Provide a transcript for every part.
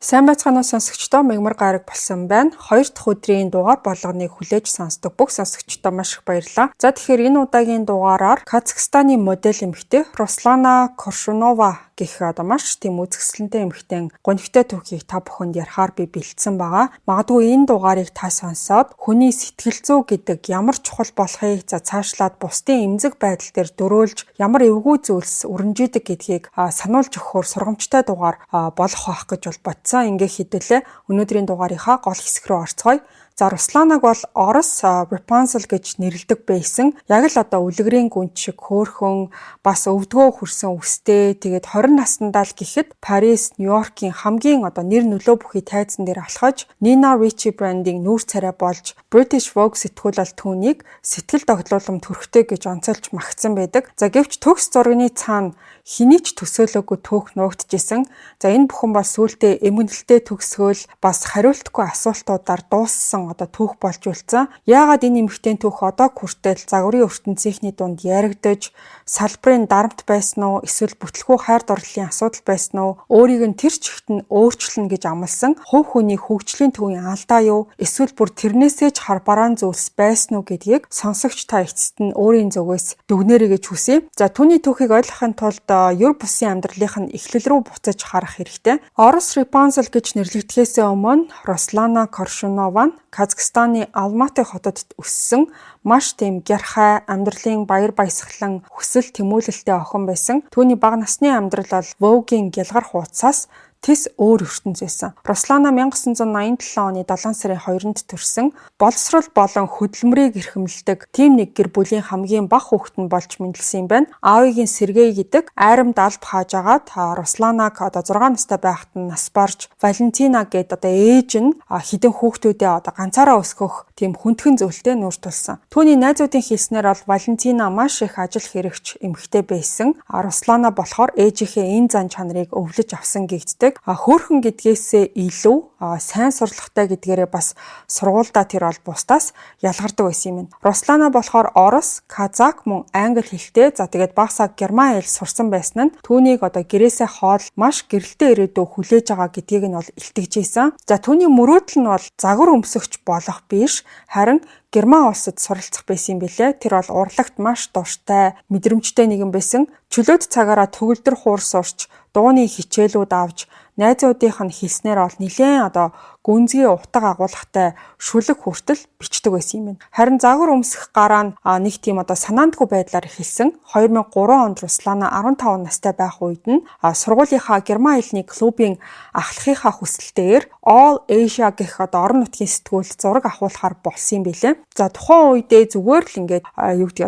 Сайн байцгаана уу сонсогчдоо, мегмар гараг болсон байна. 2 дахь өдрийн дугаар болгоныг хүлээж сонсдог бүх сонсогчдоо маш их баярлалаа. За тэгэхээр энэ удаагийн дугаараар Казахстаны модель эмэгтэй Руслана Коршунова гэх маш тийм үзэсгэлэнтэй эмэгтэй гонигтой түүхийг та бүхэнд ярихаар би бэлдсэн байгаа. Магадгүй энэ дугаарыг та сонсоод хүний сэтгэл зүй гэдэг ямар чухал болохыг цаашлаад бусдын эмзэг байдал дээр дөрөөлж ямар эвгүй зүйлс өрнжидэг гэдгийг сануулж өгөхөөр сургамжтай дугаар болох байх гэж бол бодсон. Ингээ хэдүүлээ өнөөдрийн дугаарынхаа гол хэсэг рүү орцгоё. За Русланаг бол Орос Rapunzel гэж нэрлэдэг байсан. Яг л үлгэрийн гүнж шиг хөөрхөн, бас өвдгөө хүрсэн үстэй. Тэгээд 20 наснда л гэхэд Парис, Нью-Йоркийн хамгийн нэр нөлөө бүхий тайзан дээр алхаж, Nina Ricci брендing нүүр царай болж, British Vogue сэтгүүлэл түүнийг сэтгэл догтлуулам төрхтэй гэж онцолж магтсан байдаг. За гэвч төгс зургийн цаана хэний ч төсөөлөөгүй түүх нуугдчихсэн. За энэ бүхэн бол сүүлдээ эмгэнэлтэд төгсгөөл бас хариултгүй асуултуудаар дууссан түүх болж үлдсэн. Яагаад энэ эмэгтэй түүх одоо хүртэл загварын ертөнцийнхний дунд яригдаж, салбарын дарамт байсан уу, эсвэл бүтлгүй хайр дурлалын асуудал байсан уу, өөрийг нь тэр чигт нь өөрчлөнө гэж амласан хувь хүний хөгжлийн төвийн алдаа юу, эсвэл бүр тэрнээсээ ч хар бараан зүйлс байсан уу гэдгийг сонсогч та эцэст нь өөрийн зүгээс дүгнээрэй гэж хүсье. За түүний түүхийг ойлгохын тулд юр бусын амьдралынх нь эхлэл рүү буцаж харах хэрэгтэй. Орос Rapunzel гэж нэрлэгдэхээс өмнө Руслана Коршунова нь Казахстаны Алматы хотод өссөн маш тийм гярхай, амьдралын баяр баясгалан, хүсэл тэмүүлэлтэй охин байсан. Түүний бага насны амьдрал бол Vogue-ийн гялгар хуудасаас тэс өөр ертөнц байсан. Руслана 1987 оны 7 сарын 2-нд төрсөн. Боловсрол болон хөдөлмөрийг эрхэмлдэг тийм нэг гэр бүлийн хамгийн бага хүүхэд нь болж мэндэлсэн юм байна. Аавыгийн Сергей гэдэг айрамд алба хааж агаад Русланаг 6 настай байхад нь нас барж, Валентина гэдэг ээж нь хідэн хүүхдүүдээ ганцаараа өсгөх тийм хүндхэн зөвлөлтэй нүүр тулсан. Түүний найзуудын хэлснээр бол Валентина маш их ажил хэрэгч эмэгтэй байсан. Руслана болохоор ээжийнхээ энэ зан чанарыг өвлөж авсан гэгддэг. Хөөрхөн гэдгээсээ илүү сайн сурлагатай гэдгээрээ бас сургуульдаа тэр бол бусдаас ялгардаг байсан юм байна. Руслана болохоор Орос, Казак мөн англи хэлтэй. За тэгээд багасаа герман хэл сурсан байсан нь түүнийг гэрээсээ хоол маш гэрэлтэй ирээдүй хүлээж байгаа гэдгийг нь бол илтгэжсэн. За түүний мөрөөдөл нь бол загвар өмсөгч болох биш, харин Герман улсад суралцах байсан юм билээ. Тэр бол урлагт маш дуртай, мэдрэмжтэй нэгэн байсан. Чөлөөт цагаараа төгөлдөр хуур сурч, дууны хичээлүүд авч, найзуудынх нь хэлснээр бол нилээн гүнзгий утга агуулгатай шүлэг хүртэл бичдэг байсан юм байна. Харин загвар өмсөх гараа нь нэг тийм санаандгүй байдлаар эхэлсэн. 2003 онд Руслана 15 настай байх үед нь сургуулийнхаа герман хэлний клубын ахлахынхаа хүсэлтэйгээр All Asia гэх орон нутгийн сэтгүүлд зураг авахулахаар болсон юм билээ. За тухайн үедээ зүгээр л ингээд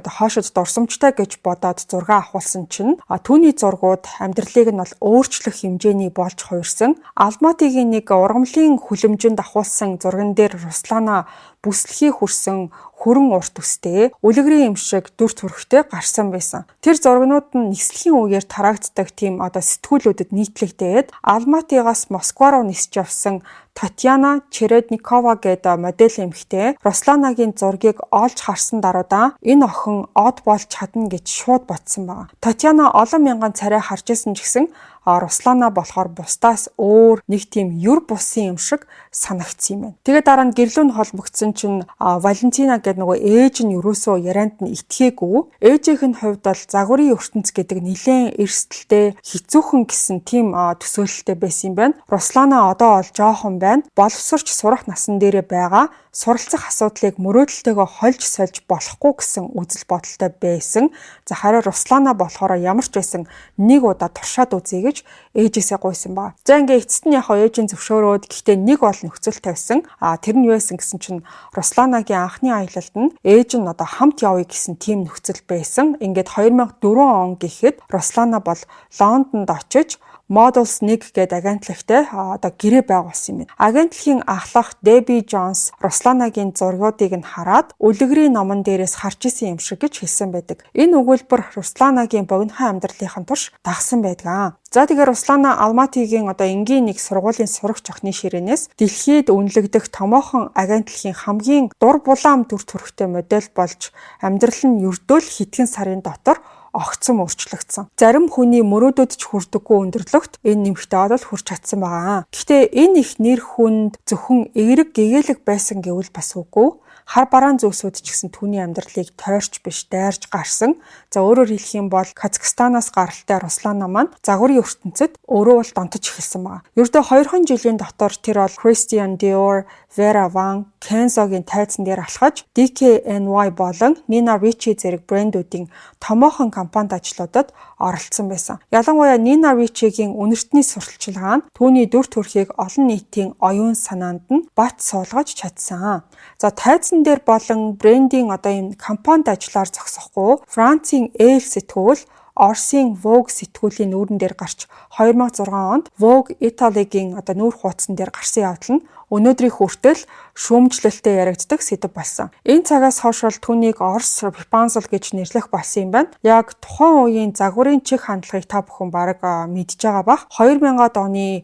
хоошод дурсамжтай гэж бодоод зураг авахулсан чинь түүний зургууд амьдралыг нь бол өөрчлөх хэмжээний болж хувирсан. Алматыгийн нэг ургамлын хүлэмжинд авахулсан зурган дээр Руслана бүслэхий хүрсэн хөрөн урт үстэй, үлгэрийн юм шиг дүр төрхтэй гарсан байсан. Тэр зургнууд нь нислэгийн үеэр тараагддаг тийм сэтгүүлүүдэд нийтлэгдээд Алматыгаас Москва руу нисж явсан Татьяна Чередникова гэдэг модель эмэгтэй Русланагийн зургийг олж харсан даруйдаа энэ охин од болж чадна гэж шууд бодсон байна. Татьяна олон мянган царай харж исэн ч гэсэн Руслана болохоор бусдаас өөр нэг тийм юр бусын юм шиг санагдсан юм байна. Тэгээд дараа нь гэрлүүнд холбогдсон чинь Валентина гэдэг ээж нь ерөөсөө ярианд нь итгээгүй. Ээжийнх нь хувьд бол загварын ертөнц гэдэг нэлээд эрсдэлтэй, хэцүүхэн гэсэн тийм төсөөлөлтэй байсан юм байна. Руслана одоо бол жоохон байна. Боловсрч сурах насан дээрээ байгаа. Суралцах асуудлыг мөрөөдөлтөөгөө хольж сольж болохгүй гэсэн үзэл бодолтой байсан. За харин Руслана болохоор ямар ч байсан нэг удаа туршаад үзье гэж ээжээсээ гуйсан ба. За ингээ эцэст нь ээжийн зөвшөөрөөд гэхдээ нэг бол нөхцөл тавьсан. Тэр нь юу байсан гэсэн чинь Русланагийн анхны аялалд нь ээж нь хамт явъя гэсэн тийм нөхцөл байсан. Ингээд 2004 он гэхэд Руслана бол Лондонд очиж Models 1 гэдэг агентлагтай гэрээ байгуулсан юм байна. Агентлагийн ахлах Debbie Jones Русланагийн зургуудыг нь хараад үлгэрийн номон дээрээс харж исэн юм шиг гэж хэлсэн байдаг. Энэ өгүүлбэр Русланагийн богинохон амьдралынхын турш дагсан байдаг. За тэгэхээр Руслана Алматыгийн энгийн нэг сургуулийн сурагч охины ширээнээс дэлхийд үнэлэгдэх томоохон агентлагийн хамгийн дур булаам дүр төрхтэй модель болж амьдрал нь ердөөл хэдхэн сарын дотор огцом өөрчлөгдсөн. Зарим хүний мөрөөдөд ч хүрдэггүй өндөрлөгт энэ нэмэгтэй бол хүрч чадсан байгаа. Гэхдээ энэ их нэр хүнд зөвхөн эерэг гэгээлэг байсан гэвэл бас үгүй. Хар бараан зүйлсүүд ч гэсэн түүний амьдралыг тойрч биш дайрч гарсан. За өөрөөр хэлэх юм бол Казахстанаас гаралтай Руслана маань загварын ертөнцид өөрөө бол донтож эхэлсэн байна. Ердөө 2 жилийн дотор тэр бол Christian Dior, Vera Wang, Kenzo-гийн тайзан дээр алхаж DKNY болон Nina Ricci зэрэг брэндүүдийн томоохон компанид ажлуудад оролцсон байсан. Ялангуяа Nina Ricci-гийн үнэртний сурталчилгаа нь түүний дүр төрхийг олон нийтийн оюун санаанд нь бат суулгаж чадсан. За тайзан дээр болон брендинг энэ компанид ажиллаар зогсохгүй Францын Elle сэтгүүл Орсын Vogue сэтгүүлийн нүүрэн дээр гарч 2006 онд Vogue Italy-гийн нүүр хуудсан дээр гарсан явдал нь өнөөдрийн хүртэл шүүмжлэлтэй яригддаг сэдэв болсон. Энэ цагаас хойш түүнийг Орос Rapunzel гэж нэрлэх болсон юм байна. Яг тухайн үеийн загварын чиг хандлагыг та бүхэн бараг мэдж байгаа бах. 2000-ад оны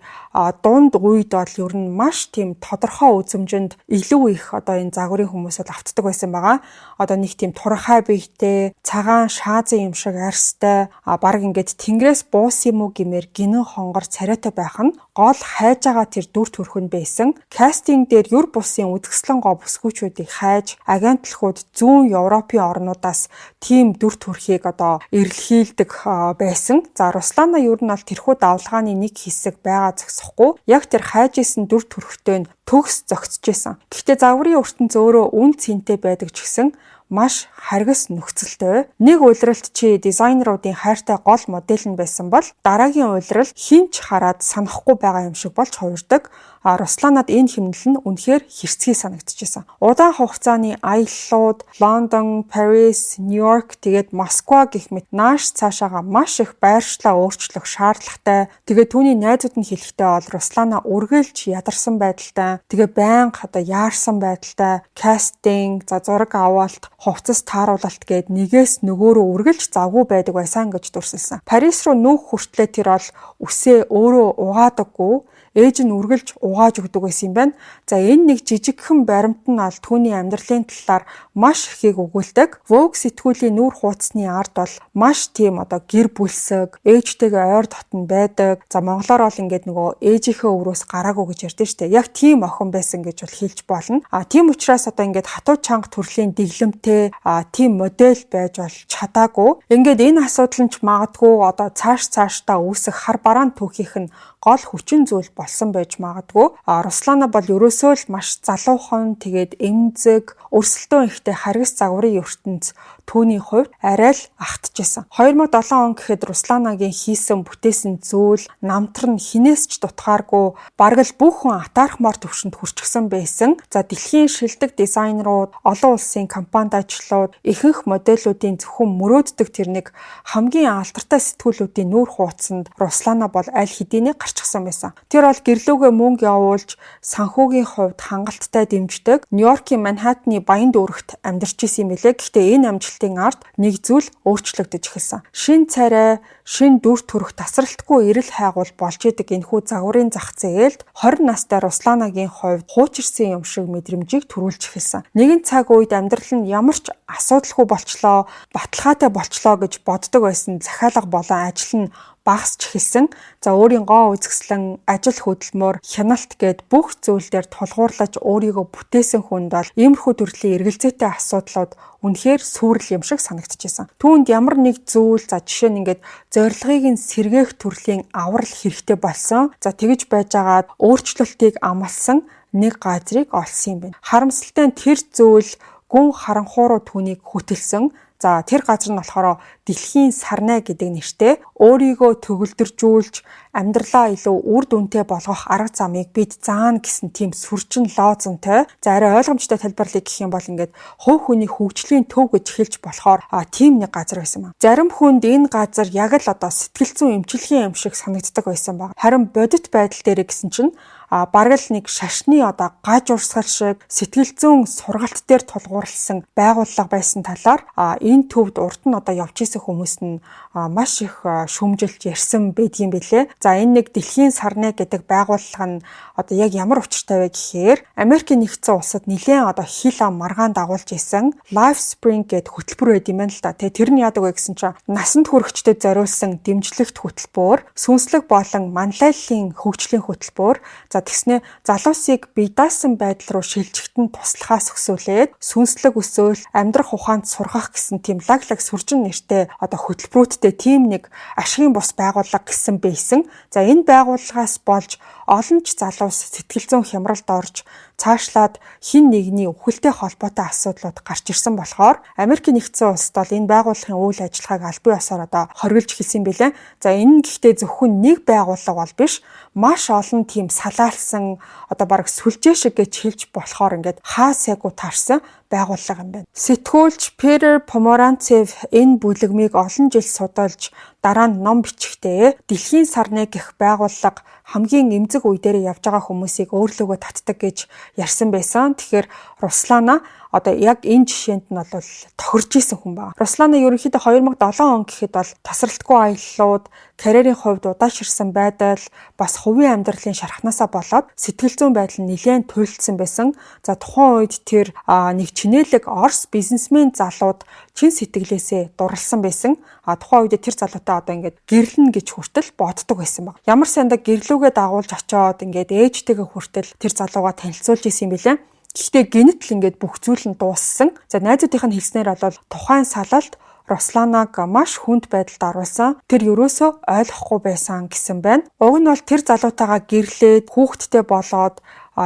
дунд үед бол ер нь маш тийм тодорхой үзмжинд илүү их энэ загварын хүмүүсд автдаг байсан байгаа. Нэг тийм турхай биетэй, цагаан шаазын юм шиг арьстай, бараг ингээд тэнгэрээс буусан юм уу гэмээр гинэн хонгор царайтай байх нь гол хайж байгаа тэр дүр төрх нь байсан. Кастинг дээр юр бусын үзэсгэлэн гоо бүсгүүчүүдийг хайж агентлахууд зүүн Европын орнуудаас тийм дүр төрхийг эрэлхийлдэг байсан. За Руслана ер нь бол тэрхүү давлгааны нэг хэсэг байгаа зогсохгүй. Яг тэр хайж исэн дүр төрхтэй нь төгс зогсож исэн. Гэхдээ загварын ертөнц өөрөө үн цэнтэй байдаг ч гэсэн маш харгас нөхцөлтэй. Нэг улиралд чи дизайнеруудын хайртай гол модель нь байсан бол дараагийн улирал хинч хараад санахгүй байгаа юм шиг болж хувирдаг. Русланад энэ хэмнэл нь үнэхээр хэрцгий санагдчихсан. Удаан хугацааны аяллууд Лондон, Парис, Нью-Йорк тэгээд Москва гэх мэт нааш цаашаага маш их байршлаа өөрчлөх шаардлагатай. Тэгээд түүний найзууд нь хэлэхдээ бол Руслана үргэлж ядарсан байдалтай, тэгээ байнга яарсан байдалтай, кастинг, зураг авалт, хувцас тааруулалт гээд нэгээс нөгөөрөө үргэлж завгүй байдаг байсан гэж дүрсэлсэн. Парис руу нүүх хүртлээр тэр бол үсээ өөрөө угаадаггүй, ээж нь үргэлж угааж өгдөг байсан юм байна. За энэ нэг жижигхэн баримт нь аль түүний амьдралын талаар маш ихийг өгүүлдэг. Vogue сэтгүүлийн нүүр хуудасны ард бол маш тийм гэр бүлсэг, ээжтэйгээ ойр дотн байдаг. За монголоор бол ингээд ээжийнхээ өврөөс гараагүй гэж ярьдэн штэ. Яг тийм охин байсан гэж бол хэлж болно. Тийм учраас ингээд хатуу чанга төрлийн дэглэмтэй тийм модель байж бол чадаагүй. Ингээд энэ асуудал нь ч магадгүй цаашдаа үүсэх хар бараан түүхийнх нь гол хүчин зүйл болсон байж магадгүй. Руслана бол ерөөсөө л маш залуухан, тэгээд эмзэг, өрсөлдөөн ихтэй харгас загварын ертөнц түүний хувьд арай л агтжсэн. 2007 он гэхэд Русланагийн хийсэн бүтээсэн зүйл намтар нь хинээс ч дутгааргүй бараг л бүх хүн атаархмаар төвшөнд хүрчихсэн байсан. За дэлхийн шилдэг дизайнерууд, олон улсын компанид ажлууд, ихэнх модельүүдийн зөвхөн мөрөөддөг тэр нэг хамгийн алдартай сэтгүүлүүдийн нүүр хуудсанд Руслана бол аль хэдийнэ гарчихсан байсан. Тэр бол гэрлүүгээ мөнгө явуулж санхүүгийн хувьд хангалттай дэмждэг. Нью-Йоркийн Манхэттны баян дүүрэгт амьдарч исэн юм билээ. Гэхдээ энэ амжилтын ард нэг зүйл өөрчлөгдөж эхэлсэн. Шин царай, шин дүр төрх тасралтгүй эрэл хайгуул болж идэг энэхүү загварын зах зээлд 20 настай Русланагийн хувьд хуучирсан юм шиг мэдрэмжийг төрүүлж эхэлсэн. Нэгэн цаг үед амьдрал нь ямар ч асуудалгүй болчлоо, баталгаатай болчлоо гэж боддог байсан захиалга болон ажил нь багасч эхэлсэн. За өөрийн гоо үзэсгэлэн, ажил хөдөлмөр, хяналт гээд бүх зүйл дээр тулгуурлаж өөрийгөө бүтээсэн хүнд бол иймэрхүү төрлийн эргэлзээтэй асуудлууд үнэхээр сүрэл юм шиг санагдчихсан. Түүнд ямар нэг зүйл жишээ нь ингээд зорилгыг нь сэргээх төрлийн аврал хэрэгтэй болсон. За тэгж байжгаад өөрчлөлтийг амласан нэг газрыг олсон юм байна. Харамсалтай нь тэр зүйл гүн харанхууруу түүнийг хөтөлсөн. За тэр газар нь болохоор дэлхийн сарнай гэдэг нэртэй өөрийгөө төгөлдржүүлж амьдралаа илүү үр дүнтэй болгох арга замыг бид заана гэсэн тийм сүрчин лозунтой. За арай ойлгомжтой тайлбарлая гэх юм бол ингээд хувь хүний хөгжлийн төв гэж хэлж болохоор тийм нэг газар байсан ба. Зарим хүнд энэ газар яг л сэтгэл зүйн эмчилгээ юм шиг санагддаг байсан ба. Харин бодит байдал дээр гэсэн чинь бараг л нэг шашны гаж урсгал шиг сэтгэл зүйн сургалт дээр тулгуурласан байгууллага байсан талаар энэ төвд урд нь одоо явж исэн хүмүүс нь маш их шүүмжилж ярьсан байдгийн билээ. За энэ нэг дэлхийн сарны гэдэг байгууллага нь одоо яг ямар учиртай вэ гэхээр Америкийн нэгдсэн улсад нэлээд одоо хил ам маргаан дагуулж исэн Life Spring гэдэг хөтөлбөр байд юм байна л да. Тэр нь яадаг вэ гэсэн чинь насанд хүрэгчдэд зориулсан дэмжлэгт хөтөлбөр, сүнслэг болон манлайллын хөгжлийн хөтөлбөр. За тэгснэ залуусыг бие даасан байдал руу шилжихэд нь туслахаас өсөөлээд сүнслэг өсөөл, амьдрах ухаанд сургах гэсэн тийм лаглаг сүржин нэртэй одоо хөтөлбөрүүдтэй тийм нэг ашигын бус байгууллага гэсэн байсан. За энэ байгууллагаас болж олон ч залуус сэтгэл зүйн хямралд орж цаашлаад хин нэгний үхэлтэй холбоотой асуудлууд гарч ирсэн болохоор Америкийн нэгдсэн улсад бол энэ байгууллагын үйл ажиллагааг аль бие усаар одоо хоригдж эхэлсэн билээ. За энэ гэхдээ зөвхөн нэг байгууллага бол биш, маш олон тийм салаалсан одоо бараг сүлжээ шиг гэж хэлж болохоор ингээд хаасайгуу таарсан байгууллага юм байна. Сэтгүүлч Peter Pomerantsev энэ бүлэгмийг олон жил судалж дараа нь ном бичихтэй дэлхийн сарны гэх байгууллага хамгийн эмзэг үе дээр явж байгаа хүмүүсийг өөрлөгөө татдаг гэж ярьсан байсан. Тэгэхээр Руслана одоо яг энэ жишээнд нь бол тохирж исэн хүн байна. Руслана ерөнхийдөө 2007 он гэхэд бол тасралтгүй аяллууд, карьерийн хувьд удаашрсан байдал, бас хувийн амьдралын шархнаасаа болоод сэтгэл зүйн байдал нь нэлээд туйлдсан байсан. За тухайн үед тэр нэг чинэлэг Орос бизнесмен залууд чин сэтгэлээсээ дурлсан байсан. Тухайн үед тэр залуутай одоо ингээд гэрлэн гэж хүртэл боддог байсан баг. Ямар сандаа гэрлүүгээ дагуулж очоод ингээд ээжтэйгээ хүртэл тэр залууга танилцуулж исэн юм билээ. Гэхдээ гинэтл ингээд бүх зүйл нь дууссан. За найзуудынх нь хэлснээр бол тухайн салалт Русланаг маш хүнд байдалд оруулсан. Тэр ерөөсөө ойлгохгүй байсан гэсэн байна. Уг нь бол тэр залуутайгаа гэрлээд хүүхэдтэй болоод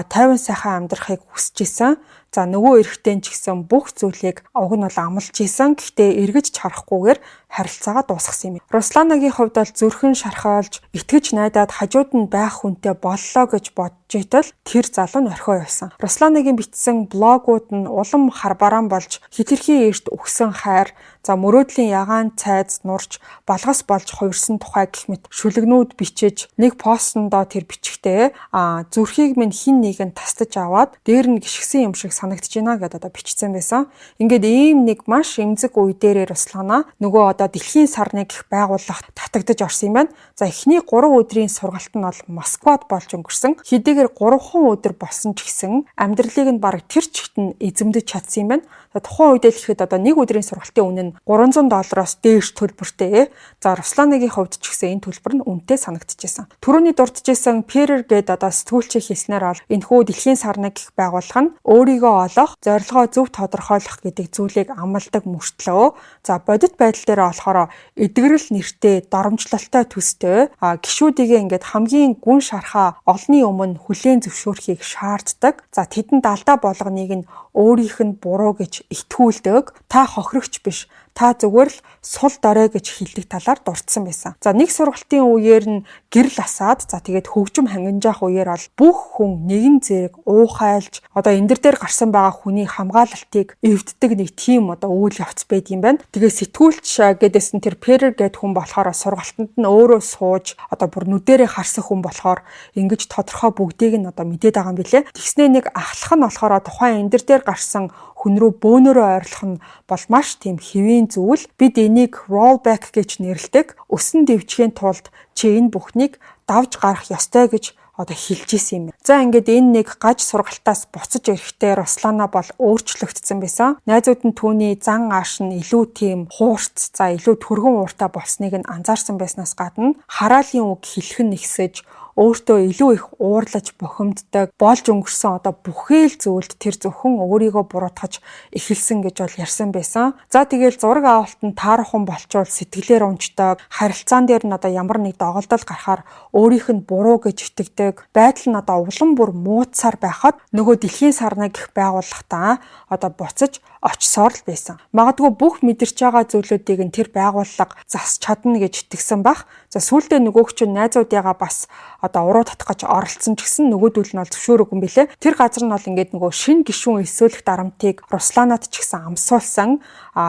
тайван сайхан амьдрахыг хүсэж исэн. За нөгөө эрэгтэй ч гэсэн бүх зүйлийг уг нь бол амлаж исэн. Гэхдээ эргэж чарахгүйгээр харилцаагаа дуусгасан юм. Русланагийн хувьд бол зүрхэн шархаалж, итгэж найдаад хажууд нь байх хүнтэй боллоо гэж бодж итэл тэр залуу нь орхио явсан. Русланагийн бичсэн блогууд нь улам харбараан болж хитрхийн эрт өгсөн хайр, за мөрөөдлийн ягаан цайз нурж балгас болж хувирсан тухай гэх мэт шүлэгнүүд бичиж нэг постэндоо тэр бичгтээ зүрхийг минь хин нэгэн тастаж аваад дээр нь гიშгсэн юм шиг санагдаж байна гэдээ одоо бичсэн байсан. Ингээд ийм нэг маш эмзэг үе дээрээ Руслана нөгөө одоо дэлхийн сарны гэх байгууллагт татагдж орсон юм байна. За эхний 3 өдрийн сургалт нь бол Москвад болж өнгөрсөн. Хэдийгээр 3 өдөр болсон ч гэсэн амьдралыг нь бараг тэр чигт нь эзэмдэж чадсан юм байна. Тухайн үед л ихэд одоо нэг өдрийн сургалтын үнэ нь $300-оос дээш төлбөртэй. За Русланагийн хувьд ч гэсэн энэ төлбөр нь үнэтэй санагдчихсан. Түрүүний дурдчихсан Peter гээд одоо сэтгүүлчийн хэлснээр бол энэхүү дэлхийн сарны гэх байгууллага нь өөрийгөө олох, зорилгоо зөв тодорхойлох гэдэг зүйлийг амладаг мөртлөө. За бодит байдал дээр болохоор эдгэрэл нэртэй доромжлолтой төстэй гишүүдийг ингээд хамгийн гүн шархаа олонний өмнө хүлээн зөвшөөрөхийг шаарддаг. За тэдэнд алдаа болгоныг нь өөрийнх нь буруу гэж итгүүлдэг. Та хохирогч биш, та зүгээр л сул дорой гэж хэлдэг талаар дурдсан байсан. За нэг сургалтын үеэр нь гэрэл асаад, за тэгээд хөгжим хангинжаах үеэр бол бүх хүн нэгэн зэрэг уухайлж одоо эндэр дээр гарсан байгаа хүний хамгаалалтыг эвддэг нэг тийм одоо үйл явц байд юм байна. Тэгээ сэтгүүлч гэдээс нь тэр Peter гэд хүн болохоор сургалтанд нь өөрөө сууж одоо бүр нүдэрээ харсан хүн болохоор ингэж тодорхой бүгдийг нь одоо мэдээд байгаа юм билэ. Тэгснээ нэг ахлах нь болохоор тухайн эндэр дээр гарсан хүн рүү бөөнөрөө ойрлох нь бол маш тийм хэвийн зүйл. Бид энийг rollback гэж нэрлэдэг. Өсөн дэвжихийн тулд чи энэ бүхнийг давж гарах ёстой гэж одоо хэлж исэн юм. За ингээд энэ нэг гаж сургалтаас буцаж ирэхдээ Руслана бол өөрчлөгдсөн байсан. Найзууд нь түүний зан ааш нь илүү тийм хуурц, за илүү түргэн ууртай болсныг нь анзаарсан байснаас гадна хараалын үг хэлэх нь ихсэж өөртөө илүү их уурлаж бухимддаг, болж өнгөрсөн одоо бүхэл зүйлд тэр зөвхөн өөрийгөө буруутгаж эхэлсэн гэж бол ярьсан байсан. За тэгэл зураг авалтанд таарахын болчвол сэтгэлээр унждаг, харилцаан дээр нь одоо ямар нэг доголдол гарахаар өөрийнх нь буруу гэж итгэдэг, байдал нь одоо улам бүр муудсаар байхад нөгөө дэлхийн сарны гэх байгууллагатаа одоо буцаж очисоор л байсан. Магадгүй бүх мэдэрч байгаа зүйлүүдийг нь тэр байгууллага засч чадна гэж итгэсэн бах. За сүүлдээ нөгөөгч найзуудыгаа бас одоо уруу татах гэж оролцсон ч гэсэн нөгөөдөл нь бол зөвшөөрөг юм билэ. Тэр газар нь бол ингээд нөгөө шин гишүүн эсөөлөх дарамтыг Русланад ч гэсэн амсуулсан.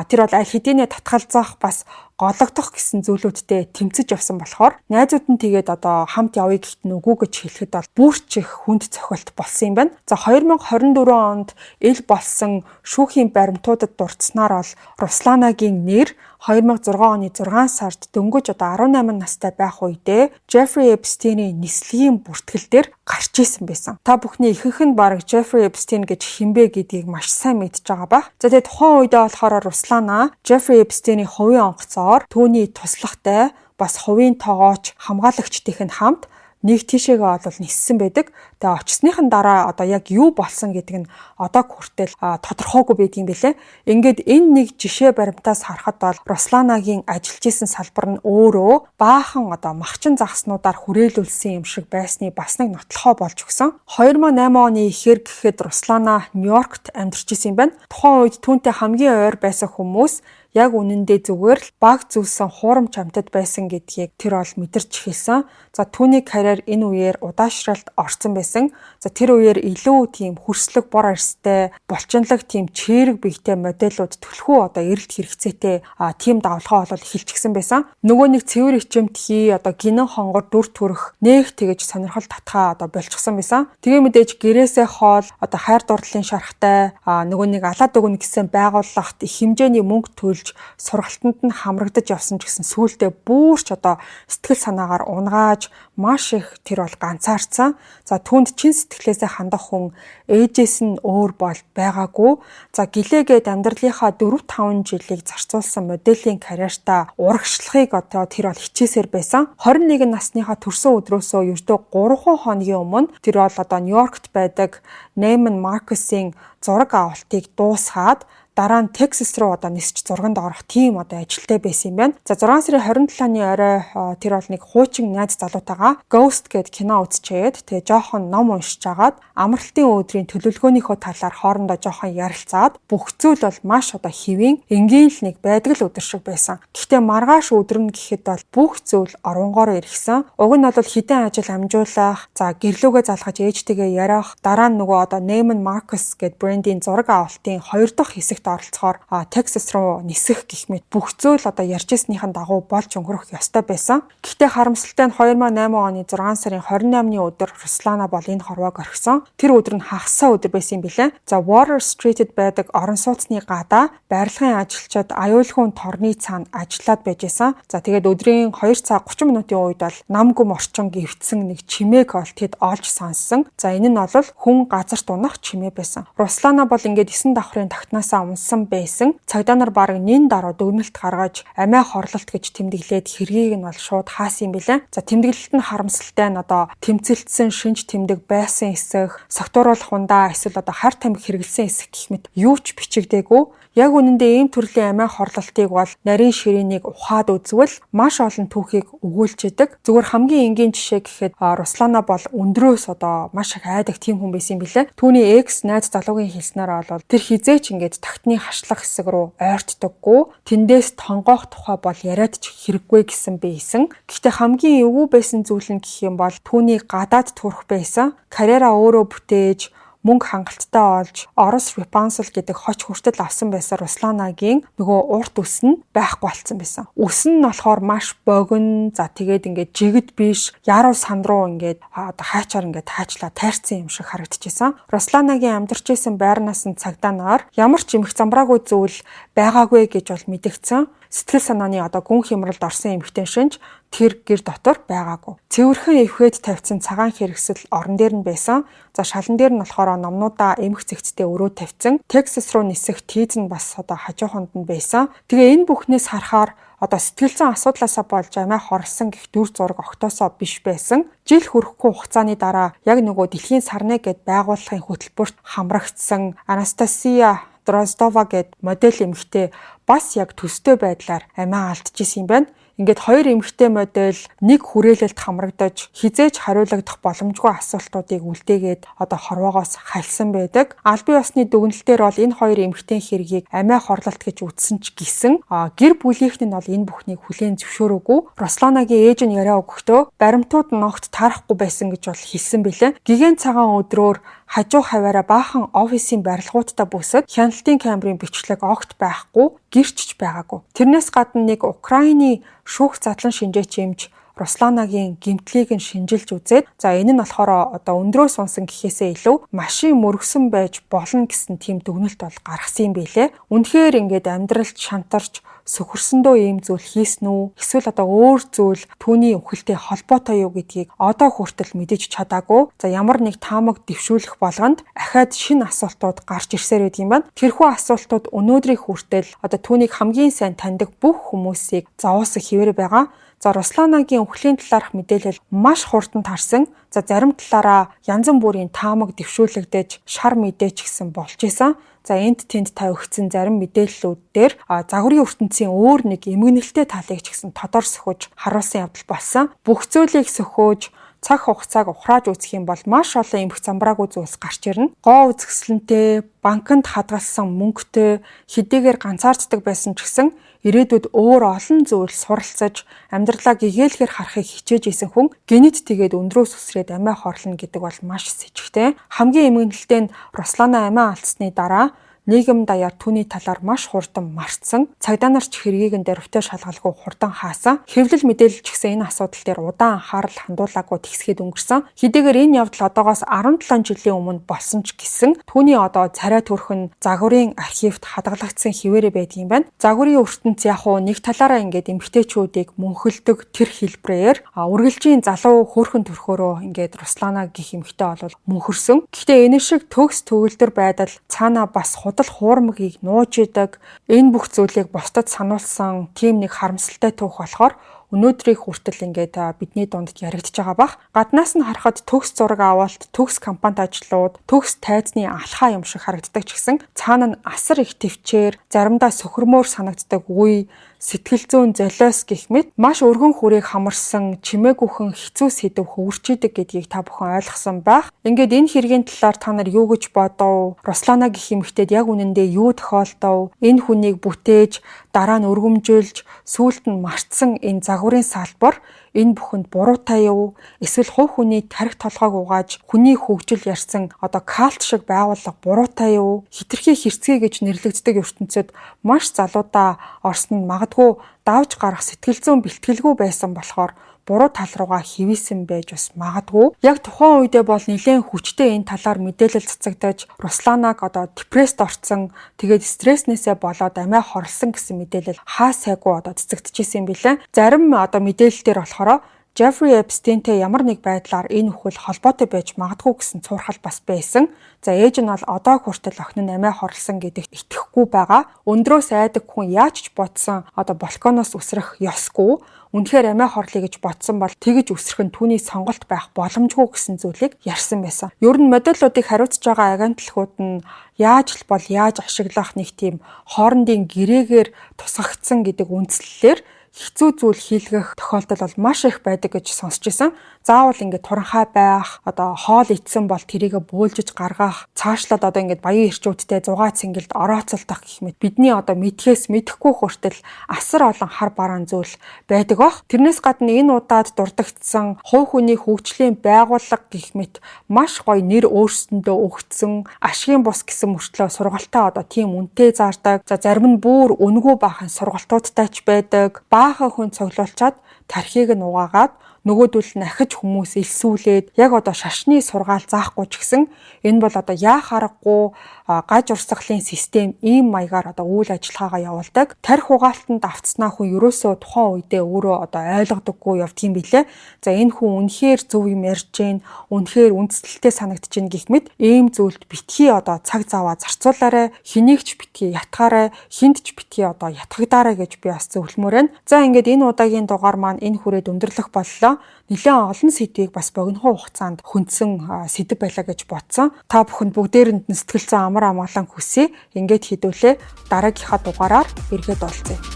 Тэр бол аль хэдийнэ татгалзах бас гологдох гэсэн зүйлүүдтэй тэмцэж явсан болохоор найзууд нь тэгээд одоо хамт явъя гэхэд нүгүү гэж хэлэхэд бол бүрч их хүнд цохилт болсон юм байна. За 2024 онд ил болсон шүүхийн баримтуудад дурдсанаар бол Русланагийн нэр 2006 оны 6 сард дөнгөж одоо 18 настай байх үедээ Jeffrey Epstein-ийн нислэгийн бүртгэл дээр гарч исэн байсан. Та бүхний ихэнх нь бараг Jeffrey Epstein гэж хинбэ гэдгийг маш сайн мэдж байгаа бах. За тэгээд тухайн үедээ болохоор Руслана Jeffrey Epstein-ийн хувийн онгоцоор түүний туслахтай бас хувийн тоогооч хамгаалагчдын хамт нэг тийшээгээ бол ниссэн байдаг. Тэгээ очсныхан дараа одоо яг юу болсон гэдэг нь одоо хүртэл тодорхойгүй байдгийн билээ. Ингээд энэ нэг жишээ баримтаас харахад бол Русланагийн ажиллаж исэн салбар нь өөрөө баахан одоо махчин загснуудаар хүрээлүүлсэн юм шиг байсны бас нэг нотлохоо болж өгсөн. 2008 оны ихэр гэхэд Руслана Нью-Йоркт амьдарч исэн юм байна. Тухайн үед түүнтэй хамгийн ойр байсан хүмүүс яг үнэндээ зүгээр л баг зүйлсэн хуурамч амьтад байсан гэдгийг тэр бол мэдэрч эхэлсэн. За түүний карьер энэ үеэр удаашралт орсон байсан. За тэр үеэр илүү тийм хөрслөг бор арьстай, булчинлаг тийм чирэг биетэй модельууд төлхөө одоо эрэлт хэрэгцээтэй тийм давлгаа бол эхэлчихсэн байсан. Нөгөө нэг цэвэр ичимтгий одоо гинэн хонгор дүр төрх нээх тэгэж сонирхол татхаа одоо болчихсон байсан. Тэгээ мэдээж гэрээсээ хоол одоо хайр дурлалын шарахтай нөгөө нэг алаад өгнө гэсэн байгууллагт их хэмжээний мөнгө төлж сургалтанд нь хамрагдаж явсан ч гэсэн сүүлдээ бүрч одоо сэтгэл санаагаар унгааж маш их тэр бол ганцаарцсан. За түүнд чин сэтгэлээсээ хандах хүн ээжээс нь өөр бол байгаагүй. За гэлээгээд амьдралынхаа 4-5 жилийг зарцуулсан моделийн карьертаа урагшлахыг одоо тэр бол хичээсээр байсан. 21 насныхаа төрсөн өдрөөсөө ердөө 3 хоногийн өмнө тэр бол одоо Нью-Йоркт байдаг Neiman Marcus-ийн зураг авалтыг дуусгаад дараа нь Texas руу одоо нисч зурганд орох тийм одоо ажилтай байсан юм байна. За 6 сарын 27-ны орой тэр бол нэг хуучин найз залуутайгаа Ghost гэдэг кино үзчихэд тэгээ жоохон ном уншиж агаад амралтын өдрийн төлөвлөгөөнийхөө талаар хоорондоо жоохон ярилцаад бүх зүйл бол маш одоо хэвийн энгийн л нэг байдаг л өдөр шиг байсан. Гэхдээ маргааш өдөр нь гэхэд бол бүх зүйл оронгоор ирсэн. Уг нь бол хідэн ажил амжуулах, за гэрлүүгээ залгаж ээжтэйгээ ярих, дараа нь нөгөө одоо Neiman Marcus гэдэг брендийн зураг авалтын 2 дахь хэсэгт оролцохоор Texas руу нисэх гэх мэт бүх зүйл одоо ярьжсэнийхэн дагуу болж өнгөрөх ёстой байсан. Гэхдээ харамсалтай нь 2008 оны 6 сарын 28-ны өдөр Руслана бол энэ хорвоог орхисон. Тэр өдөр нь хагасаа өдөр байсан юм билээ. За Water Street-д байдаг орон сууцны гадаа барилгын ажилчид аюулгүй торны цаана ажиллаад байжсэн. За тэгээд өдрийн 2 цаг 30 минутын үед бол нам гүм орчин гівцсэн нэг чимээг бол тэд олж сонссон. За энэ нь бол хүн газарт унах чимээ байсан. Руслана бол ингээд 9 давхрын тогтноосоо унсан байсан. Цагдаа нар бараг нин дараа дүгнэлт гаргаж амиа хорлолт гэж тэмдэглээд хэргийг нь бол шууд хаасан юм билээ. За тэмдэглэлт нь харамсалтай нь одоо тэмцэлдсэн шинж тэмдэг байсан эсэх, согтууруулах ундаа эсвэл одоо хар тамхи хэрэглэсэн эсэх гэх мэт юу ч бичигдээгүй. Яг үнэндээ ийм төрлийн амиа хорлолтыг бол нарийн ширээнийг ухаад үзвэл маш олон түүхийг өгүүлж идэг. Зүгээр хамгийн энгийн жишээ гэхэд Руслана бол өндрөөс одоо маш их айдаг тийм хүн байсан юм билээ. Түүний экс найз залуугийн хэлснээр бол тэр хизээч ингээд тагтны хашлах хэсэг рүү ойртдоггүй. Тэндээс тонгоох тухай бол яриад ч хэрэггүй гэсэн байсан. Гэхдээ хамгийн эвгүй байсан зүйл нь гэх юм бол түүний гадаад төрх байсан. Карьераа өөрөө бүтээж мөнгө хангалттай олж Орос Rapunzel гэдэг хоч хүртэл авсан байсан Русланагийн нөгөө урт үс нь байхгүй болцсон байсан. Үс нь болохоор маш богино. За тэгээд ингээд жигд биш, яруу сан руу ингээд одоо хайчаар ингээд таачлаа тайрцсан юм шиг харагдчихсан. Русланагийн амьдарч исэн байрнаас нь цагдаа нар ямар ч эмх замбраагүй зүйл байгаагүй гэж бол мэдгдсэн. Сэтгэл санааны одоо гүн хямралд орсон эмэгтэй шинж тэр гэр дотор байгаагүй. Цэвэрхэн эвхээд тавьсан цагаан хэрэгсэл орон дээр нь байсан. За шалан дээр нь болохоор номнуудаа эмх зэгцтэй өрөө тавьсан. Texas руу нисэх тийз нь бас одоо хажууханд нь байсан. Тэгээ энэ бүхнээс харахаар одоо сэтгэлзэн асуудлаасаа болж амиа хорлсон гэх дүр зураг огтоосоо биш байсан. Жил хүрэхгүй хугацааны дараа яг нөгөө дэлхийн сарны гэд байгууллагын хөтөлбөрт хамрагдсан Анастасия Дроздова гэд модель эмэгтэй бас яг төстэй байдлаар амиа алдчихсан юм байна. Ингээд хоёр эмэгтэй модель нэг хүрээлэлд хамрагдаж хизээж хариулагдах боломжгүй асуултуудыг үлдээгээд одоо хорвоогоос хальсан байдаг. Аль бие усны дүгнэлтээр бол энэ хоёр эмэгтэй хэргийг амиа хорлолт гэж үзсэн ч гэсэн гэр бүлийнх нь бол энэ бүхнийг хүлээн зөвшөөрөөгүй. Русланагийн ээж нь яриа өгөхдөө баримтууд нь огт таарахгүй байсан гэж бол хэлсэн бэлээ. Гигэн цагаан өдрөөр хажуу хаваараа баахан офисын барилгуудтай бүсэд хяналтын камерын бичлэг огт байхгүй, гэрчж байгаагүй. Тэрнээс гадна нэг Украины шүүх задлан шинжээч эмч Русланагийн гэмтлийг нь шинжилж үзээд энэ нь болохоор өндрөөс унсан гэхээсээ илүү машин мөргсөн байж болно гэсэн тийм дүгнэлт бол гаргасан юм билэ. Үнэхээр ингээд амьдралд шантарч сөхөрсөндөө ийм зүйл хийсэн үү? Эсвэл өөр зүйл түүний үхэлтэй холбоотой юу гэдгийг одоо хүртэл мэдэж чадаагүй. Ямар нэг таамаг дэвшүүлэх болгонд ахаад шинэ асуултууд гарч ирсээр байд юм байна. Тэрхүү асуултууд өнөөдрийг хүртэл түүнийг хамгийн сайн таньдаг бүх хүмүүсийг зовоосох хэвээр байгаа. Русланагийн үхлийн талаарх мэдээлэл маш хурдан тарсан. Зарим талаараа янз бүрийн таамаг дэвшүүлэгдэж шар мэдээч гэсэн болж исэн. Энд тэнд тавигдсан зарим мэдээллүүд дээр загварын ертөнцийн өөр нэг эмгэнэлтэй талыг ч гэсэн тодор сөхөж харуулсан явдал болсон. Бүх зүйлийг сөхөөж цаг хугацааг ухрааж үзэх юм бол маш олон эмх замбраагүй зүйлс гарч ирнэ. Гоо үзэсгэлэнтэй, банкнд хадгалсан мөнгөтэй, хэдийгээр ганцаарддаг байсан ч гэсэн ирээдүйд өөр олон зүйл суралцаж амьдралаа гэгээлхээр харахыг хичээж исэн хүн генет тэгээд өндрөөс үсрээд амиа хорлно гэдэг бол маш с ิจ гтэй. Хамгийн эмгэнэлтэй нь Руслана амиа алдсны дараа нийгэм даяар түүний талаар маш хурдан марцсан. Цагдаа нар ч хэргийг нь дөрвтэй шалгалгүй хурдан хаасан. Хэвлэл мэдээлэл ч гэсэн энэ асуудал дээр удаан анхаарал хандуулаагүй тэгсгээд өнгөрсөн. Хэдийгээр энэ явдал одоогоос 17 жилийн өмнө болсон ч гэсэн түүний царай төрх нь загварын архивт хадгалагдсан хിവэрэ байдаг юм байна. Загварын ертөнц нэг талаараа ингээд эмгтээчүүдийг мөнхөлдөг тэр хэлбрээр үргэлжийн залуу хөөрхөн төрхөөрөө ингээд Руслана гэх эмгтээ бол мөнхөрсөн. Гэхдээ энэ шиг төгс төгөлдөр байдал цаанаа бас худал хуурмгийг нууж идэг. Энэ бүх зүйлийг бусдад сануулсан тийм нэг харамсалтай түүх болохоор өнөөдрийг хүртэл ингээд бидний дунд яригдж байгаа бах. Гаднаас нь харахад төгс зураг авалт, төгс компанид ажлууд, төгс тайзны алхаа юм шиг харагддаг ч гэсэн цаана нь асар их төвчээр, заримдаа сөхөрмөөр санагддаг үе, сэтгэл зүйн золиос гэх мэт маш өргөн хүрээг хамарсан чимээгүйхэн хэцүү сэдв хөвөрчидэг гэдгийг та бүхэн ойлгосон байх. Ингээд энэ хэргийн талаар та нар юу гэж бодов? Руслана гэх эмэгтэйд яг үнэндээ юу тохиолдов? Энэ хүнийг бүтээж, дараа нь өргөмжүүлж, сүүлд нь мартсан энэ загварын салбар энэ бүхэнд буруутай юу? Эсвэл хувь хүний тарих толгойг угааж хүний хөгжил ярьсан калт шиг байгууллага буруутай юу? Хитрхи хэрцгий гэж нэрлэгддэг ертөнцид маш залуудаа орсон нь магадгүй давж гарах сэтгэл зүйн бэлтгэлгүй байсан болохоор буруу тал руугаа хивээсэн байж бас магадгүй. Яг тухайн үедээ бол нэлээд хүчтэй энэ талаар мэдээлэл цацагдаж Русланаг депресд орсон, тэгээд стресснээсээ болоод амиа хорлсон гэсэн мэдээлэл хаа сайгүй цацагдчихсэн юм билээ. Зарим мэдээлэлдэр болохоор Jeffrey Epsteinтэй ямар нэг байдлаар энэ үхэл холбоотой байж магадгүй гэсэн цуурхал бас байсан. Ээж нь бол одоо хүртэл охин нь амиа хорлсон гэдэгт итгэхгүй байгаа. Өндрөөс айдаг хүн яаж ч бодсон балконоос үсрэх ёсгүй. Үнэхээр амиа хорлоё гэж бодсон бол тэгж үсрэх нь түүний сонголт байх боломжгүй гэсэн зүйлийг ярьсан байсан. Ер нь модельуудыг хариуцж байгаа агентлагууд нь яаж л бол яаж ашиглах нэг тийм хоорондын гэрээгээр тусгагдсан гэдэг үндслэлээр хэцүү зүйл хийлгэх тохиолдол бол маш их байдаг гэж сонсч байсан. Заавал ингээд туранхай байх, хоол идсэн бол тэрийг бөөлжиж гаргах, цаашлаад ингээд баян эрчүүдтэй зугаа цэнгэлд орооцолдох гэх мэт бидний мэдхээс мэдэхгүй хүртэл асар олон хар бараан зүйл байдаг бах. Тэрнээс гадна энэ удаад дурддагдсан хувь хүний хөгжлийн байгууллага гэх мэт маш гоё нэр өөрсөндөө өгсөн, ашигын бус гэсэн мөртлөө сургалтаа тийм үнэтэй зардаг. Зарим нь бүр үнэгүй баахан сургалтуудтай ч байдаг. Баахан хүн цоглуулчаад тархийг нь угаагаад нөгөөдөл нь ахиж хүмүүс элсүүлээд яг шашны сургаал заахгүй ч гэсэн энэ бол яа харахгүй гаж урсгалын систем ийм маягаар үйл ажиллагаагаа явуулдаг. Тарих угаалтанд автснаа хүн ерөөсөө тухайн үедээ өөрөө ойлгодоггүй явдгийм билээ. Энэ хүн үнэхээр зөв юм ярьж гин, үнэхээр үндэслэлтэй санагдаж гин гэх мэт ийм зүйлд битгий цаг заваа зарцуулаарай, хэнийг ч битгий ятгаарай, хинд ч битгий ятгагдаарай гэж би бас зөвлөмөр байна. Ингээд энэ удаагийн дугаар маань энэ хүрээд өндөрлөх боллоо. Нэлээд олон сэдвийг бас богино хугацаанд хүндсэн сэдв байлаа гэж бодсон. Та бүхэнд бүгдээрэнд нь сэтгэл зүйн амар амгалан хүсье. Ингээд хэдүүлээ дараагийнхаа дугаараар эргээд уулзъя.